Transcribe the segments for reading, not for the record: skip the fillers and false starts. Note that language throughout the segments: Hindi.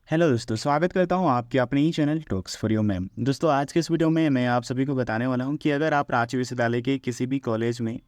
हेलो दोस्तों, स्वागत करता हूं आपके अपने ही channel talks for you ma'am. दोस्तों, आज के इस वीडियो में मैं आप सभी को बताने वाला हूं कि अगर आप रांची विश्वविद्यालय के किसी भी कॉलेज में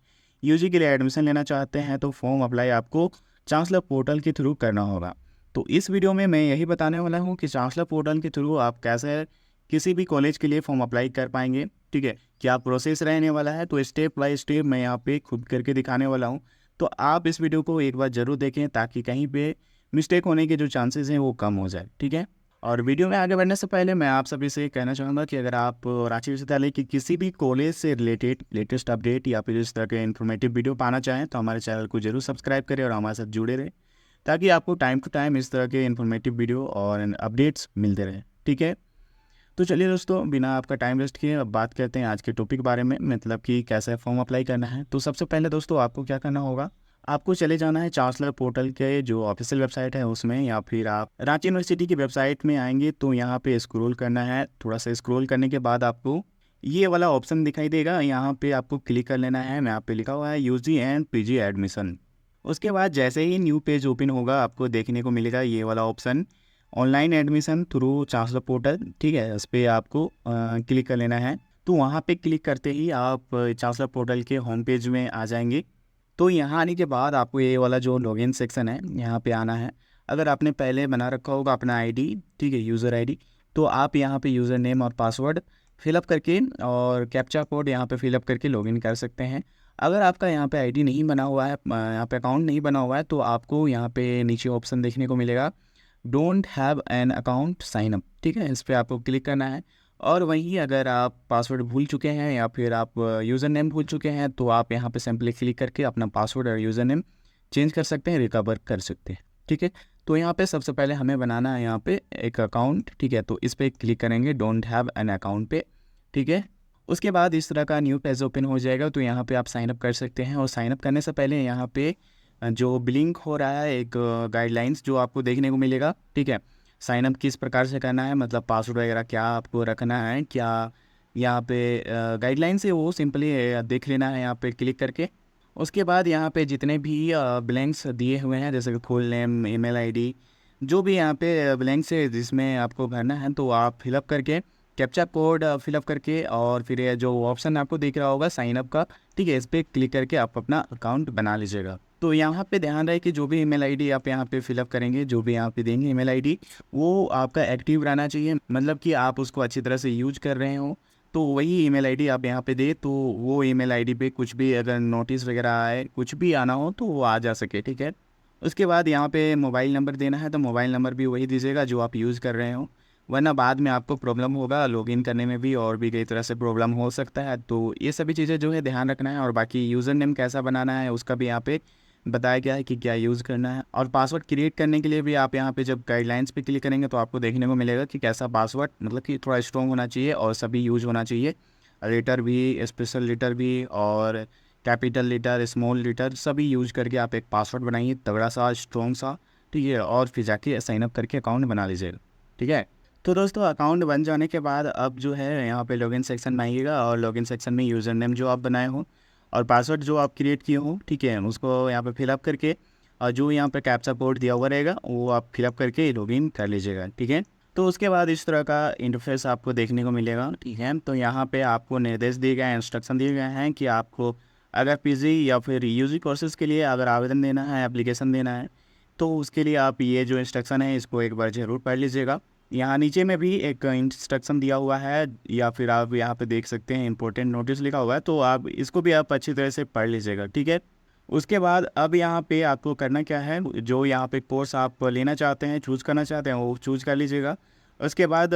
यूजी के लिए एडमिशन लेना चाहते हैं तो फॉर्म अप्लाई आपको चांसलर पोर्टल के थ्रू करना होगा। तो इस वीडियो में मैं यही बताने वाला हूँ कि चांसलर पोर्टल के थ्रू आप कैसे किसी भी कॉलेज के लिए फॉर्म अप्लाई कर पाएंगे। ठीक है, क्या प्रोसेस रहने वाला है, तो स्टेप बाय स्टेप मैं यहाँ पे खुद करके दिखाने वाला हूँ। तो आप इस वीडियो को एक बार ज़रूर देखें ताकि कहीं पे मिस्टेक होने के जो चांसेस हैं वो कम हो जाए। ठीक है, और वीडियो में आगे बढ़ने से पहले मैं आप सभी से कहना चाहूँगा कि अगर आप रांची विश्वविद्यालय की किसी भी कॉलेज से रिलेटेड लेटेस्ट अपडेट या फिर इस तरह के इन्फॉर्मेटिव वीडियो पाना चाहें तो हमारे चैनल को जरूर सब्सक्राइब करें और हमारे साथ जुड़े रहें ताकि आपको टाइम टू टाइम इस तरह के इन्फॉर्मेटिव वीडियो और अपडेट्स मिलते रहें। ठीक है, तो चलिए दोस्तों, बिना आपका टाइम वेस्ट किए अब बात करते हैं आज के टॉपिक के बारे में, मतलब कि कैसे फॉर्म अप्लाई करना है। तो सबसे पहले दोस्तों आपको क्या करना होगा, आपको चले जाना है चांसलर पोर्टल के जो ऑफिशियल वेबसाइट है उसमें, या फिर आप रांची यूनिवर्सिटी की वेबसाइट में आएंगे तो यहाँ पे स्क्रॉल करना है। थोड़ा सा स्क्रॉल करने के बाद आपको ये वाला ऑप्शन दिखाई देगा, यहाँ पे आपको क्लिक कर लेना है। यहाँ पे लिखा हुआ है यूजी एंड पीजी एडमिशन। उसके बाद जैसे ही न्यू पेज ओपन होगा आपको देखने को मिलेगा ये वाला option, online admission through chancellor portal. ठीक है, इस पर आपको क्लिक कर लेना है। तो वहाँ पे क्लिक करते ही आप चांसलर पोर्टल के होम पेज में आ जाएंगे। तो यहाँ आने के बाद आपको ये वाला जो लॉगिन सेक्शन है यहाँ पे आना है। अगर आपने पहले बना रखा होगा अपना आईडी, ठीक है, यूज़र आईडी, तो आप यहाँ पे यूज़र नेम और पासवर्ड फिलअप करके और कैप्चा कोड यहाँ पे फिलअप करके लॉगिन कर सकते हैं। अगर आपका यहाँ पे आईडी नहीं बना हुआ है, यहाँ पे अकाउंट नहीं बना हुआ है, तो आपको यहाँ पे नीचे ऑप्शन देखने को मिलेगा don't have an account sign up. ठीक है, इस पर आपको क्लिक करना है। और वहीं अगर आप पासवर्ड भूल चुके हैं या फिर आप यूज़र नेम भूल चुके हैं तो आप यहाँ पे सिंपली क्लिक करके अपना पासवर्ड और यूज़र नेम चेंज कर सकते हैं, रिकवर कर सकते हैं। ठीक है, तो यहाँ पे सबसे पहले हमें बनाना है यहाँ पे एक अकाउंट। ठीक है, तो इस पर क्लिक करेंगे डोंट हैव एन अकाउंट पे। ठीक है, उसके बाद इस तरह का न्यू पेज ओपन हो जाएगा। तो यहाँ पे आप साइनअप कर सकते हैं, और साइनअप करने से पहले यहाँ पे जो बिलिंग हो रहा है एक गाइडलाइंस जो आपको देखने को मिलेगा। ठीक है, साइनअप किस प्रकार से करना है, मतलब पासवर्ड वगैरह क्या आपको रखना है, क्या यहाँ पे गाइडलाइंस है वो सिंपली देख लेना है यहाँ पे क्लिक करके। उसके बाद यहाँ पे जितने भी ब्लैंक्स दिए हुए हैं जैसे कि फुल नेम, ईमेल आईडी, जो भी यहाँ पे ब्लैंक्स है जिसमें आपको भरना है तो आप फिलअप करके कैप्चा कोड फिलअप करके, और फिर ये जो ऑप्शन आपको दिख रहा होगा साइन अप का, ठीक है, इस पर क्लिक करके आप अपना अकाउंट बना लीजिएगा। तो यहाँ पे ध्यान रहे कि जो भी ईमेल आईडी आप यहाँ पे फिलअप करेंगे, जो भी यहाँ पे देंगे ईमेल आईडी, वो आपका एक्टिव रहना चाहिए, मतलब कि आप उसको अच्छी तरह से यूज कर रहे हो। तो वही ईमेल आईडी आप यहाँ पे दे, तो वो ईमेल आईडी पे कुछ भी अगर नोटिस वगैरह आए, कुछ भी आना हो तो वो आ जा सके। ठीक है, उसके बाद यहाँ पे मोबाइल नंबर देना है, तो मोबाइल नंबर भी वही दीजिएगा जो आप यूज़ कर रहे हो, वरना बाद में आपको प्रॉब्लम होगा लॉगिन करने में भी, और भी कई तरह से प्रॉब्लम हो सकता है। तो ये सभी चीज़ें जो है ध्यान रखना है। और बाकी यूज़र नेम कैसा बनाना है उसका भी यहाँ पे बताया गया है कि क्या यूज़ करना है। और पासवर्ड क्रिएट करने के लिए भी आप यहाँ पे जब गाइडलाइंस पे क्लिक करेंगे तो आपको देखने को मिलेगा कि कैसा पासवर्ड, मतलब कि थोड़ा स्ट्रॉन्ग होना चाहिए और सभी यूज होना चाहिए। लेटर भी, स्पेशल लेटर भी, और कैपिटल लेटर, स्मॉल लेटर, सभी यूज करके आप एक पासवर्ड बनाइए तगड़ा सा, स्ट्रॉन्ग सा। ठीक है, और फिर जाके साइन अप करके अकाउंट बना लीजिएगा। ठीक है, तो दोस्तों अकाउंट बन जाने के बाद अब जो है यहाँ पे लॉगिन सेक्शन में आइएगा, और लॉगिन सेक्शन में यूज़र नेम जो आप बनाए हो और पासवर्ड जो आप क्रिएट किए हो, ठीक है, उसको यहाँ पे फिलअप करके, और जो यहाँ पे कैप्चा कोड दिया हुआ रहेगा वो आप फिलअप करके लॉगिन कर लीजिएगा। ठीक है, तो उसके बाद इस तरह का इंटरफेस आपको देखने को मिलेगा। ठीक है, तो यहाँ पे आपको निर्देश दिए गए हैं, इंस्ट्रक्शन दिए गए हैं कि आपको अगर पीजी या फिर यूजी कोर्सेज़ के लिए अगर आवेदन देना है, एप्लीकेशन देना है, तो उसके लिए आप ये जो इंस्ट्रक्शन है इसको एक बार ज़रूर पढ़ लीजिएगा। यहाँ नीचे में भी एक इंस्ट्रक्शन दिया हुआ है, या फिर आप यहाँ पे देख सकते हैं इंपॉर्टेंट नोटिस लिखा हुआ है, तो आप इसको भी आप अच्छी तरह से पढ़ लीजिएगा। ठीक है, उसके बाद अब यहाँ पे आपको करना क्या है, जो यहाँ पे कोर्स आप लेना चाहते हैं, चूज़ करना चाहते हैं, वो चूज़ कर लीजिएगा। उसके बाद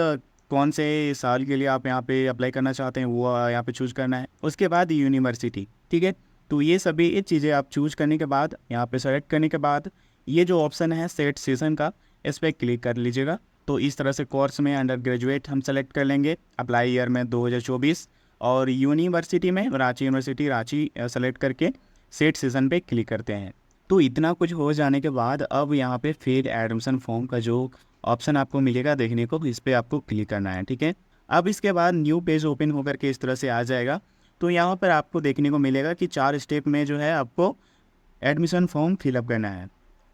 कौन से साल के लिए आप यहाँ पे अप्लाई करना चाहते हैं वो यहाँ पे चूज़ करना है। उसके बाद यूनिवर्सिटी। ठीक है, तो ये सभी ये चीज़ें आप चूज़ करने के बाद, यहाँ पे सेलेक्ट करने के बाद, ये जो ऑप्शन है सेट सेशन का, इस पर क्लिक कर लीजिएगा। तो इस तरह से कोर्स में अंडर ग्रेजुएट हम सेलेक्ट कर लेंगे, अप्लाई ईयर में 2024, और यूनिवर्सिटी में रांची यूनिवर्सिटी रांची सेलेक्ट करके सेट सेशन पे क्लिक करते हैं। तो इतना कुछ हो जाने के बाद अब यहाँ पे फिर एडमिशन फॉर्म का जो ऑप्शन आपको मिलेगा देखने को, इस पर आपको क्लिक करना है। ठीक है, अब इसके बाद न्यू पेज ओपन होकर के इस तरह से आ जाएगा। तो यहाँ पर आपको देखने को मिलेगा कि 4 स्टेप में जो है आपको एडमिशन फॉर्म फिलअप करना है।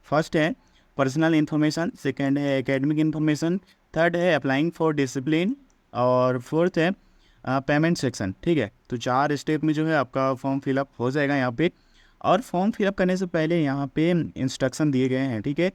फर्स्ट है पर्सनल इन्फॉर्मेशन, सेकंड है एकेडमिक इन्फॉर्मेशन, थर्ड है अप्लाइंग फॉर डिसिप्लिन और फोर्थ है पेमेंट सेक्शन। ठीक है, तो 4 स्टेप में जो है आपका फॉर्म फिलअप हो जाएगा यहाँ पे। और फॉर्म फिलअप करने से पहले यहाँ पे इंस्ट्रक्शन दिए गए हैं। ठीक है,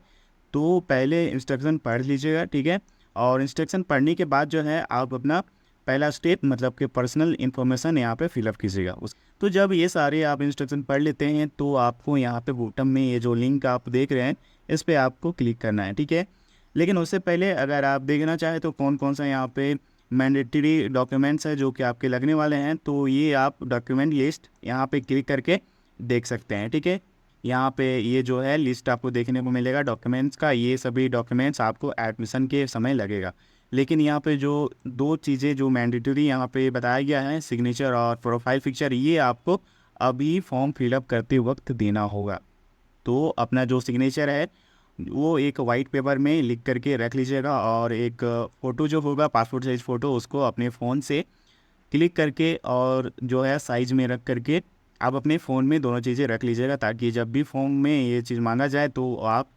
तो पहले इंस्ट्रक्शन पढ़ लीजिएगा। ठीक है, और इंस्ट्रक्शन पढ़ने के बाद जो है आप अपना पहला स्टेप मतलब कि पर्सनल इन्फॉर्मेशन यहाँ पे फिलअप कीजिएगा। उस तो जब ये सारे आप इंस्ट्रक्शन पढ़ लेते हैं तो आपको यहाँ पे बॉटम में ये जो लिंक आप देख रहे हैं इस पर आपको क्लिक करना है। ठीक है, लेकिन उससे पहले अगर आप देखना चाहें तो कौन कौन सा यहाँ पे मैंडेटरी डॉक्यूमेंट्स है जो कि आपके लगने वाले हैं, तो ये आप डॉक्यूमेंट लिस्ट यहाँ पे क्लिक करके देख सकते हैं। ठीक है, यहाँ पे ये जो है लिस्ट आपको देखने को मिलेगा डॉक्यूमेंट्स का। ये सभी डॉक्यूमेंट्स आपको एडमिशन के समय लगेगा, लेकिन यहाँ पे जो 2 चीज़ें जो मैंडेटरी यहाँ पे बताया गया है, सिग्नेचर और प्रोफाइल पिक्चर, ये आपको अभी फॉर्म फिलअप करते वक्त देना होगा। तो अपना जो सिग्नेचर है वो एक वाइट पेपर में लिख करके रख लीजिएगा, और एक फ़ोटो जो होगा पासपोर्ट साइज़ फ़ोटो उसको अपने फ़ोन से क्लिक करके और जो है साइज़ में रख करके आप अपने फ़ोन में दोनों चीज़ें रख लीजिएगा, ताकि जब भी फॉर्म में ये चीज़ मांगा जाए तो आप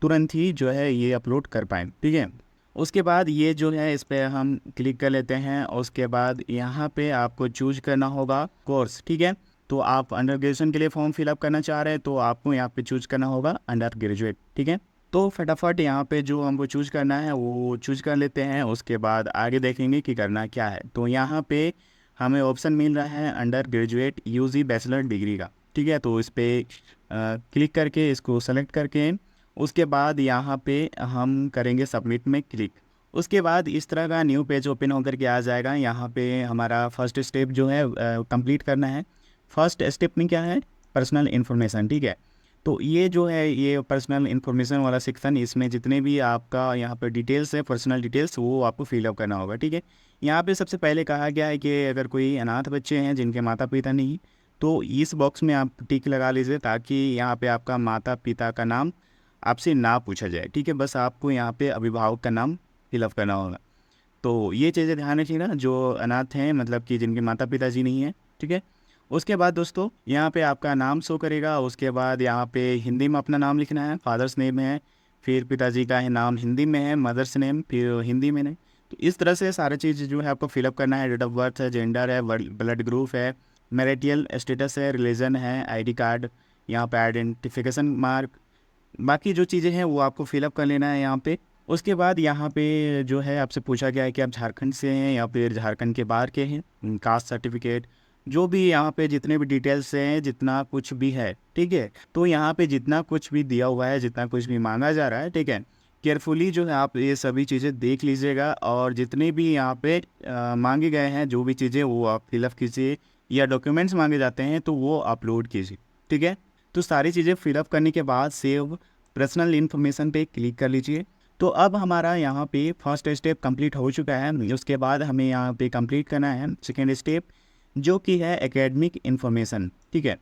तुरंत ही जो है ये अपलोड कर पाएँ। ठीक है, उसके बाद ये जो है इस पर हम क्लिक कर लेते हैं। उसके बाद यहाँ पे आपको चूज करना होगा कोर्स। ठीक है, तो आप अंडर ग्रेजुएशन के लिए फॉर्म फिलअप करना चाह रहे हैं तो आपको यहाँ पे चूज करना होगा अंडर ग्रेजुएट। ठीक है, तो फटाफट यहाँ पे जो हमको चूज करना है वो चूज कर लेते हैं। उसके बाद आगे देखेंगे कि करना क्या है। तो यहाँ पे हमें ऑप्शन मिल रहा है undergraduate UG bachelor degree का। ठीक है, तो इस पर क्लिक करके इसको सेलेक्ट करके उसके बाद यहाँ पे हम करेंगे सबमिट में क्लिक। उसके बाद इस तरह का न्यू पेज ओपन होकर के आ जाएगा। यहाँ पे हमारा फर्स्ट स्टेप जो है कंप्लीट करना है। फर्स्ट स्टेप में क्या है, पर्सनल इन्फॉर्मेशन। ठीक है, तो ये जो है ये पर्सनल इन्फॉर्मेशन वाला सेक्शन, इसमें जितने भी आपका यहाँ पे डिटेल्स है पर्सनल डिटेल्स वो आपको फिलअप करना होगा। ठीक है, यहाँ पे सबसे पहले कहा गया है कि अगर कोई अनाथ बच्चे हैं जिनके माता पिता नहीं, तो इस बॉक्स में आप टिक लगा लीजिए, ताकि यहाँ पे आपका माता पिता का नाम आपसे ना पूछा जाए। ठीक है, बस आपको यहाँ पे अभिभावक का नाम फिलअप करना होगा। तो ये चीज़ें ध्यान रखिएगा जो अनाथ हैं, मतलब कि जिनके माता पिताजी नहीं हैं। ठीक है, उसके बाद दोस्तों यहाँ पे आपका नाम शो करेगा। उसके बाद यहाँ पे हिंदी में अपना नाम लिखना है, फादर्स नेम है, फिर पिताजी का है नाम हिंदी में है, मदर्स नेम फिर हिंदी में नहीं। तो इस तरह से सारी चीज़ जो है आपको फिलअप करना है। डेट ऑफ बर्थ है, जेंडर है, ब्लड ग्रुप है, मैरिटल स्टेटस है, रिलीजन है, आईडी कार्ड, यहाँ पे आइडेंटिफिकेशन मार्क, बाकी जो चीज़ें हैं वो आपको फिलअप कर लेना है यहाँ पे। उसके बाद यहाँ पे जो है आपसे पूछा गया है कि आप झारखंड से हैं या फिर झारखंड के बाहर के हैं, कास्ट सर्टिफिकेट, जो भी यहाँ पे जितने भी डिटेल्स हैं, जितना कुछ भी है। ठीक है, तो यहाँ पे जितना कुछ भी दिया हुआ है, जितना कुछ भी मांगा जा रहा है, ठीक है, केयरफुली जो है आप ये सभी चीज़ें देख लीजिएगा, और जितने भी यहाँ पे मांगे गए हैं जो भी चीज़ें वो आप फिलअप कीजिए, या डॉक्यूमेंट्स मांगे जाते हैं तो वो अपलोड कीजिए। ठीक है, तो सारी चीज़ें फिलअप करने के बाद सेव पर्सनल इन्फॉर्मेशन पे क्लिक कर लीजिए। तो अब हमारा यहाँ पे फर्स्ट स्टेप कंप्लीट हो चुका है। उसके बाद हमें यहाँ पे कंप्लीट करना है सेकेंड स्टेप, जो कि है एकेडमिक इन्फॉर्मेशन। ठीक है,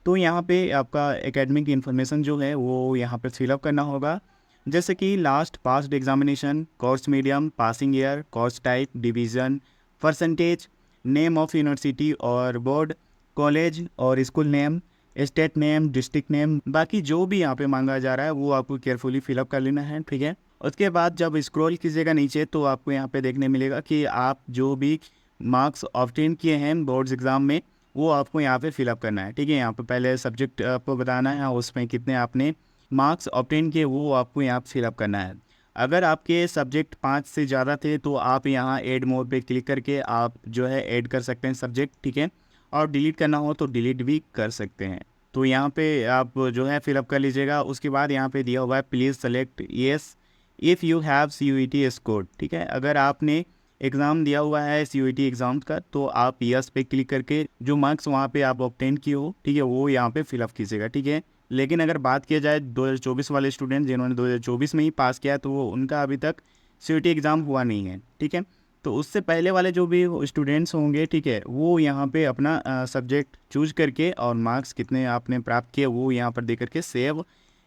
तो यहाँ पे आपका एकेडमिक इन्फॉर्मेशन जो है वो यहाँ पे फिलअप करना होगा, जैसे कि last passed examination, course medium, passing year, course type, division, percentage, name of university और बोर्ड, कॉलेज और school name, state name, district name, बाकी जो भी यहाँ पे मांगा जा रहा है वो आपको केयरफुली फिलअप कर लेना है। ठीक है, उसके बाद जब स्क्रॉल कीजिएगा नीचे तो आपको यहाँ पे देखने मिलेगा कि आप जो भी मार्क्स ऑब्टेन किए हैं बोर्ड्स एग्ज़ाम में वो आपको यहाँ पे फिलअप करना है। ठीक है, यहाँ पे पहले सब्जेक्ट आपको बताना है, उसमें कितने आपने मार्क्स ऑब्टेन किए वो आपको यहाँ पे फिलअप करना है। अगर आपके सब्जेक्ट 5 से ज़्यादा थे तो आप यहाँ ऐड मोड पे क्लिक करके आप जो है ऐड कर सकते हैं सब्जेक्ट। ठीक है, और डिलीट करना हो तो डिलीट भी कर सकते हैं। तो यहाँ पे आप जो है फिलअप कर लीजिएगा। उसके बाद यहाँ पे दिया हुआ है please select yes if you have CUET score. ठीक है, अगर आपने एग्ज़ाम दिया हुआ है CUET एग्ज़ाम का तो आप यस पे क्लिक करके जो मार्क्स वहाँ पे आप ऑब्टेन किए हो, ठीक है, वो यहाँ पे फिलअप कीजिएगा। ठीक है, लेकिन अगर बात किया जाए 2024 वाले स्टूडेंट जिन्होंने 2024 में ही पास किया तो वो उनका अभी तक CUET एग्ज़ाम हुआ नहीं है। ठीक है, तो उससे पहले वाले जो भी स्टूडेंट्स होंगे, ठीक है, वो यहाँ पे अपना सब्जेक्ट चूज करके और मार्क्स कितने आपने प्राप्त किए वो यहाँ पर दे करके सेव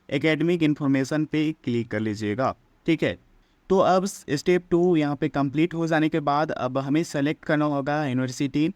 एकेडमिक इन्फॉर्मेशन पे क्लिक कर लीजिएगा। ठीक है, तो अब स्टेप 2 यहाँ पे कंप्लीट हो जाने के बाद अब हमें सेलेक्ट करना होगा यूनिवर्सिटी,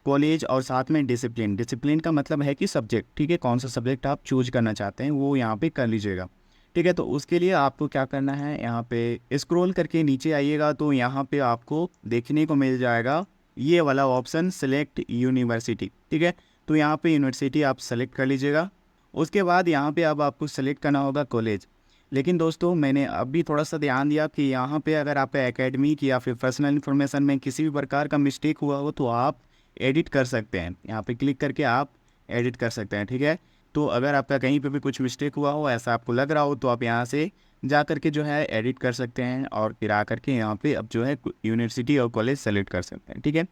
कॉलेज और साथ में डिसिप्लिन। डिसिप्लिन का मतलब है कि सब्जेक्ट। ठीक है, कौन सा सब्जेक्ट आप चूज करना चाहते हैं वो यहाँ पे कर लीजिएगा। ठीक है। तो उसके लिए आपको क्या करना है, यहाँ पे स्क्रॉल करके नीचे आइएगा तो यहाँ पे आपको देखने को मिल जाएगा ये वाला ऑप्शन सेलेक्ट यूनिवर्सिटी। ठीक है, तो यहाँ पे यूनिवर्सिटी आप सेलेक्ट कर लीजिएगा। उसके बाद यहाँ पे अब आपको सेलेक्ट करना होगा कॉलेज। लेकिन दोस्तों मैंने अभी थोड़ा सा ध्यान दिया कि यहाँ पे अगर आप एकेडमिक या फिर पर्सनल इन्फॉर्मेशन में किसी भी प्रकार का मिस्टेक हुआ हो तो आप एडिट कर सकते हैं। यहाँ पे क्लिक करके आप एडिट कर सकते हैं। ठीक है, तो अगर आपका कहीं पे भी कुछ मिस्टेक हुआ हो, ऐसा आपको लग रहा हो, तो आप यहाँ से जा कर के जो है एडिट कर सकते हैं और फिर आ करके यहाँ पे अब जो है यूनिवर्सिटी और कॉलेज सेलेक्ट कर सकते हैं। ठीक है,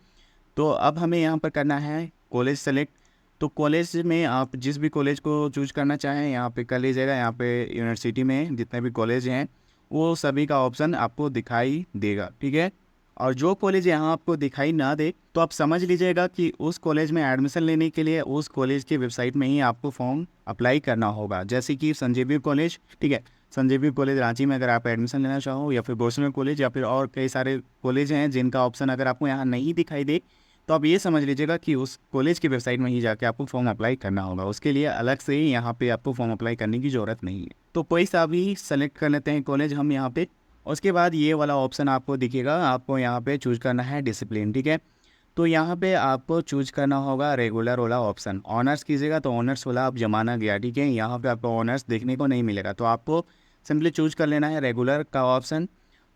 तो अब हमें यहाँ पर करना है कॉलेज सेलेक्ट। तो कॉलेज में आप जिस भी कॉलेज को चूज करना चाहें यहाँ पे कर लीजिएगा। यहाँ पे यूनिवर्सिटी में जितने भी कॉलेज हैं वो सभी का ऑप्शन आपको दिखाई देगा। ठीक है, और जो कॉलेज यहाँ आपको दिखाई ना दे तो आप समझ लीजिएगा कि उस कॉलेज में एडमिशन लेने के लिए उस कॉलेज की वेबसाइट में ही आपको फॉर्म अप्लाई करना होगा। जैसे कि संजीवनी कॉलेज, ठीक है, संजीवनी कॉलेज रांची में अगर आप एडमिशन लेना चाहो, या फिर गौसमेर कॉलेज, या फिर और कई सारे कॉलेज हैं जिनका ऑप्शन अगर आपको यहाँ नहीं दिखाई दे तो आप ये समझ लीजिएगा कि उस कॉलेज की वेबसाइट में ही जाके आपको फॉर्म अप्लाई करना होगा। उसके लिए अलग से ही यहाँ पे आपको फॉर्म अप्लाई करने की ज़रूरत नहीं है। तो कोई सा भी सेलेक्ट कर लेते हैं कॉलेज हम यहाँ पे। उसके बाद ये वाला ऑप्शन आपको दिखेगा, आपको यहाँ पे चूज करना है डिसिप्लिन। ठीक है, तो यहाँ पे आपको चूज करना होगा रेगुलर वाला ऑप्शन। ऑनर्स कीजिएगा तो ऑनर्स वाला आप जमाना गया। ठीक है, यहाँ पे आपको ऑनर्स देखने को नहीं मिलेगा, तो आपको सिंपली चूज कर लेना है रेगुलर का ऑप्शन।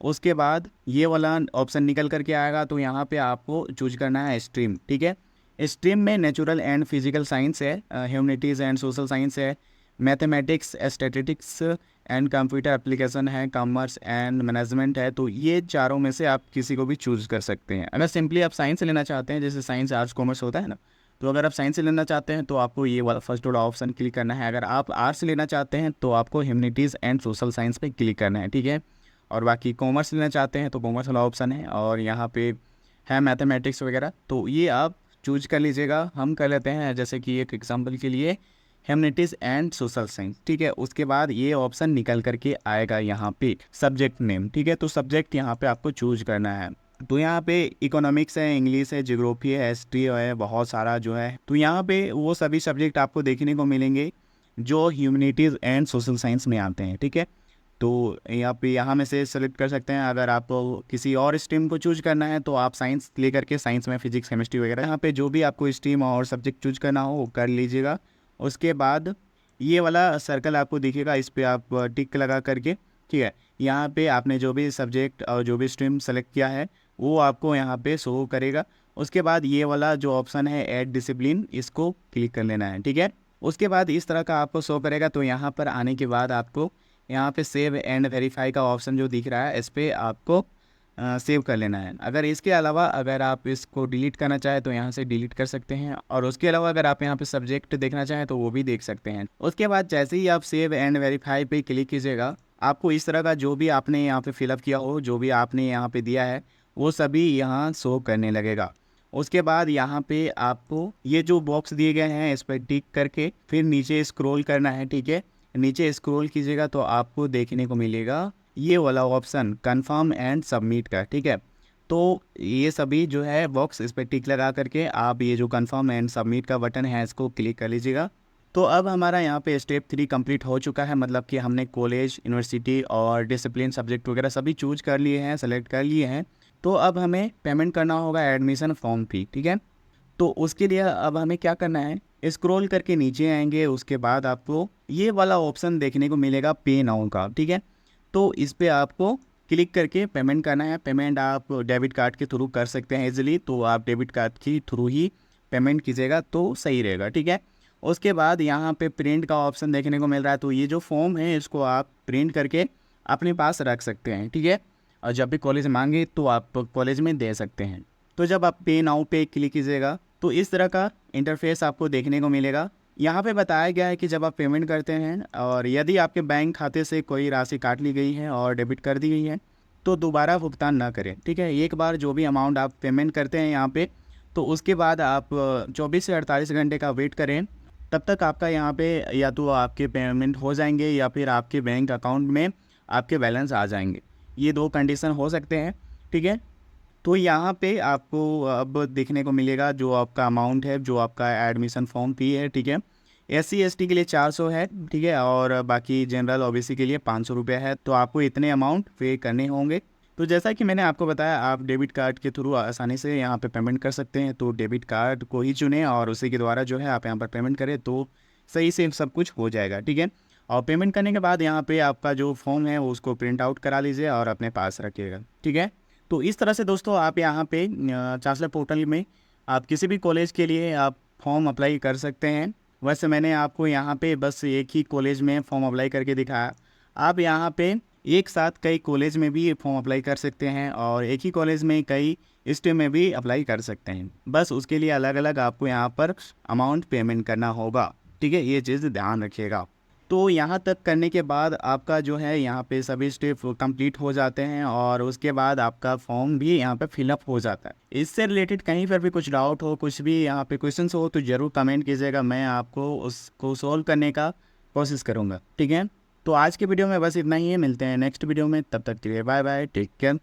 उसके बाद ये वाला ऑप्शन निकल करके आएगा, तो यहाँ पे आपको चूज करना है स्ट्रीम। ठीक है, स्ट्रीम में नेचुरल एंड फिजिकल साइंस है, ह्यूमैनिटीज़ एंड सोशल साइंस है, mathematics, statistics and computer application है, कॉमर्स एंड मैनेजमेंट है। तो ये चारों में से आप किसी को भी चूज़ कर सकते हैं। अगर सिंपली आप साइंस लेना चाहते हैं, जैसे साइंस आर्ट्स कॉमर्स होता है ना, तो अगर आप साइंस लेना चाहते हैं तो आपको ये वाला फर्स्ट वाला ऑप्शन क्लिक करना है। अगर आप आर्ट्स लेना चाहते हैं तो आपको ह्यूमैनिटीज़ एंड सोशल साइंस पे क्लिक करना है। ठीक है, और बाकी कॉमर्स लेना चाहते हैं तो कॉमर्स वाला ऑप्शन है, और यहाँ पे है मैथमेटिक्स वगैरह, तो ये आप चूज कर लीजिएगा। हम कर लेते हैं जैसे कि एक एग्जांपल के लिए ह्यूमैनिटीज़ एंड सोशल साइंस। ठीक है, उसके बाद ये ऑप्शन निकल करके आएगा यहाँ पे सब्जेक्ट नेम। ठीक है, तो सब्जेक्ट यहाँ पे आपको चूज करना है। तो यहाँ पे इकोनॉमिक्स है, इंग्लिश है, ज्योग्राफी है, हिस्ट्री है, बहुत सारा जो है। तो यहाँ पे वो सभी सब्जेक्ट आपको देखने को मिलेंगे जो ह्यूमैनिटीज़ एंड सोशल साइंस में आते हैं। ठीक है, तो यहाँ पे यहाँ में से सेलेक्ट कर सकते हैं। अगर आपको किसी और स्ट्रीम को चूज करना है तो आप साइंस लेकर के साइंस में फिजिक्स, केमिस्ट्री वगैरह, यहाँ पे जो भी आपको स्ट्रीम और सब्जेक्ट चूज करना हो वो कर लीजिएगा। उसके बाद ये वाला सर्कल आपको दिखेगा, इस पर आप टिक लगा करके, ठीक है, यहाँ पे आपने जो भी सब्जेक्ट और जो भी स्ट्रीम सेलेक्ट किया है वो आपको यहाँ पे शो करेगा। उसके बाद ये वाला जो ऑप्शन है ऐड डिसिप्लिन, इसको क्लिक कर लेना है। ठीक है, उसके बाद इस तरह का आपको शो करेगा। तो यहाँ पर आने के बाद आपको यहाँ पे सेव एंड वेरीफाई का ऑप्शन जो दिख रहा है, इस पर आपको सेव कर लेना है। अगर इसके अलावा अगर आप इसको डिलीट करना चाहें तो यहाँ से डिलीट कर सकते हैं, और उसके अलावा अगर आप यहाँ पे सब्जेक्ट देखना चाहें तो वो भी देख सकते हैं। उसके बाद जैसे ही आप सेव एंड वेरीफाई पे क्लिक कीजिएगा, आपको इस तरह का जो भी आपने यहाँ पे फिलअप किया हो, जो भी आपने यहाँ पे दिया है, वो सभी यहाँ शो करने लगेगा। उसके बाद यहाँ पे आपको ये जो बॉक्स दिए गए हैं इस पर टिक करके फिर नीचे स्क्रॉल करना है। ठीक है, नीचे स्क्रॉल कीजिएगा तो आपको देखने को मिलेगा ये वाला ऑप्शन कंफर्म एंड सबमिट का। ठीक है, तो ये सभी जो है बॉक्स, इस पर टिक लगा करके आप ये जो कंफर्म एंड सबमिट का बटन है इसको क्लिक कर लीजिएगा। तो अब हमारा यहाँ पे स्टेप 3 कंप्लीट हो चुका है, मतलब कि हमने कॉलेज, यूनिवर्सिटी और डिसिप्लिन, सब्जेक्ट वगैरह सभी चूज कर लिए हैं, सेलेक्ट कर लिए हैं। तो अब हमें पेमेंट करना होगा एडमिशन फॉर्म फी। ठीक है, तो उसके लिए अब हमें क्या करना है, स्क्रॉल करके नीचे आएंगे। उसके बाद आपको ये वाला ऑप्शन देखने को मिलेगा पे नाउ का। ठीक है, तो इस पे आपको क्लिक करके पेमेंट करना है। पेमेंट आप डेबिट कार्ड के थ्रू कर सकते हैं इजीली, तो आप डेबिट कार्ड के थ्रू ही पेमेंट कीजिएगा तो सही रहेगा। ठीक है, उसके बाद यहाँ पे प्रिंट का ऑप्शन देखने को मिल रहा है, तो ये जो फॉर्म है इसको आप प्रिंट करके अपने पास रख सकते हैं। ठीक है, और जब भी कॉलेज मांगे तो आप कॉलेज में दे सकते हैं। तो जब आप पे नाउ पे क्लिक कीजिएगा तो इस तरह का इंटरफेस आपको देखने को मिलेगा। यहाँ पे बताया गया है कि जब आप पेमेंट करते हैं और यदि आपके बैंक खाते से कोई राशि काट ली गई है और डेबिट कर दी गई है तो दोबारा भुगतान ना करें। ठीक है, एक बार जो भी अमाउंट आप पेमेंट करते हैं यहाँ पे, तो उसके बाद आप 24 से 48 घंटे का वेट करें। तब तक आपका यहाँ पे या तो आपके पेमेंट हो जाएंगे या फिर आपके बैंक अकाउंट में आपके बैलेंस आ जाएंगे। ये दो कंडीशन हो सकते हैं। ठीक है, तो यहाँ पे आपको अब देखने को मिलेगा जो आपका अमाउंट है, जो आपका एडमिशन फॉर्म फी है। ठीक है, SC ST के लिए 400 है, ठीक है, और बाकी जनरल OBC के लिए 500 रुपये है। तो आपको इतने अमाउंट पे करने होंगे। तो जैसा कि मैंने आपको बताया, आप डेबिट कार्ड के थ्रू आसानी से यहाँ पे पेमेंट कर सकते हैं। तो डेबिट कार्ड को ही चुनें और उसी के द्वारा जो है आप यहाँ पर पेमेंट करें तो सही से सब कुछ हो जाएगा, ठीक है। और पेमेंट करने के बाद यहाँ पे आपका जो फॉर्म है उसको प्रिंट आउट करा लीजिए और अपने पास रखिएगा, ठीक है। तो इस तरह से दोस्तों आप यहाँ पे चांसलर पोर्टल में आप किसी भी कॉलेज के लिए आप फॉर्म अप्लाई कर सकते हैं। वैसे मैंने आपको यहाँ पे बस एक ही कॉलेज में फॉर्म अप्लाई करके दिखाया। आप यहाँ पे एक साथ कई कॉलेज में भी फॉर्म अप्लाई कर सकते हैं और एक ही कॉलेज में कई स्ट्रीम में भी अप्लाई कर सकते हैं। बस उसके लिए अलग अलग आपको यहाँ पर अमाउंट पेमेंट करना होगा, ठीक है, ये चीज़ ध्यान रखिएगा। तो यहाँ तक करने के बाद आपका जो है यहाँ पे सभी स्टेप कंप्लीट हो जाते हैं और उसके बाद आपका फॉर्म भी यहाँ पे फिलअप हो जाता है। इससे रिलेटेड कहीं पर भी कुछ डाउट हो, कुछ भी यहाँ पे क्वेश्चंस हो तो ज़रूर कमेंट कीजिएगा, मैं आपको उसको सॉल्व करने का कोशिश करूँगा, ठीक है। तो आज के वीडियो में बस इतना ही है, मिलते हैं नेक्स्ट वीडियो में, तब तक के लिए बाय बाय, टेक केयर।